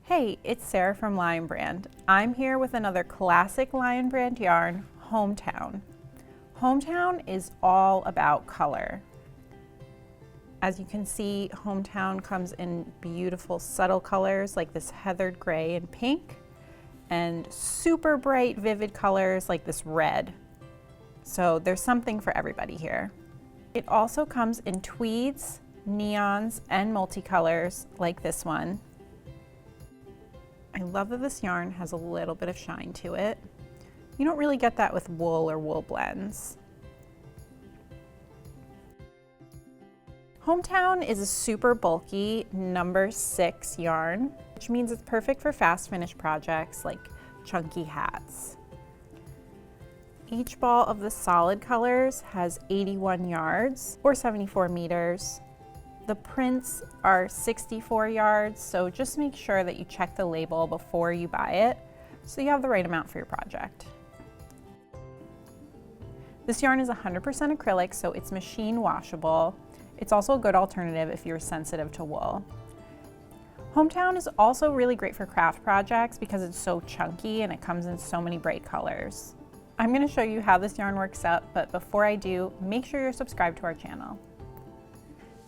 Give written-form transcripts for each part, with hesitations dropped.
Hey, it's Sarah from Lion Brand. I'm here with another classic Lion Brand yarn, Hometown. Hometown is all about color. As you can see, Hometown comes in beautiful subtle colors like this heathered gray and pink, and super bright vivid colors like this red. So there's something for everybody here. It also comes in tweeds, neons, and multicolors like this one. I love that this yarn has a little bit of shine to it. You don't really get that with wool or wool blends. Hometown is a super bulky number 6 yarn, which means it's perfect for fast finish projects like chunky hats. Each ball of the solid colors has 81 yards or 74 meters. The prints are 64 yards, so just make sure that you check the label before you buy it so you have the right amount for your project. This yarn is 100% acrylic, so it's machine washable. It's also a good alternative if you're sensitive to wool. Hometown is also really great for craft projects because it's so chunky and it comes in so many bright colors. I'm going to show you how this yarn works up, but before I do, make sure you're subscribed to our channel.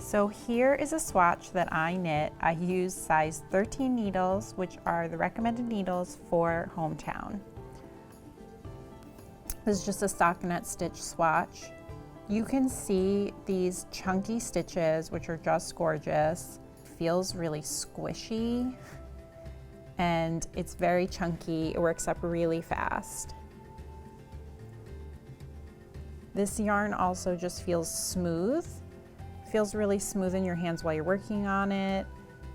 So here is a swatch that I knit. I use size 13 needles, which are the recommended needles for Hometown. This is just a stockinette stitch swatch. You can see these chunky stitches, which are just gorgeous. Feels really squishy and it's very chunky. It works up really fast. This yarn also just feels smooth. Feels really smooth in your hands while you're working on it,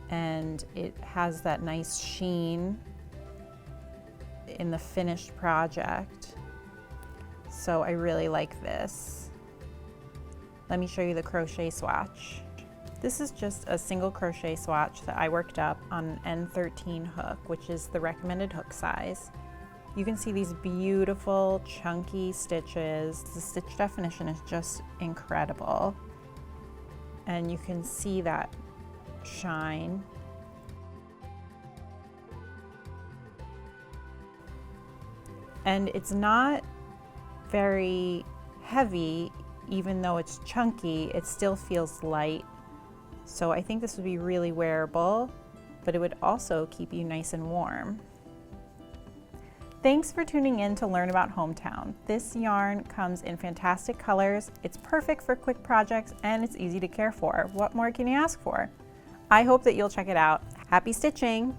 and it has that nice sheen in the finished project. So I really like this. Let me show you the crochet swatch. This is just a single crochet swatch that I worked up on an N13 hook, which is the recommended hook size. You can see these beautiful chunky stitches. The stitch definition is just incredible. And you can see that shine. And it's not very heavy, even though it's chunky, it still feels light. So I think this would be really wearable, but it would also keep you nice and warm. Thanks for tuning in to learn about Hometown. This yarn comes in fantastic colors. It's perfect for quick projects and it's easy to care for. What more can you ask for? I hope that you'll check it out. Happy stitching!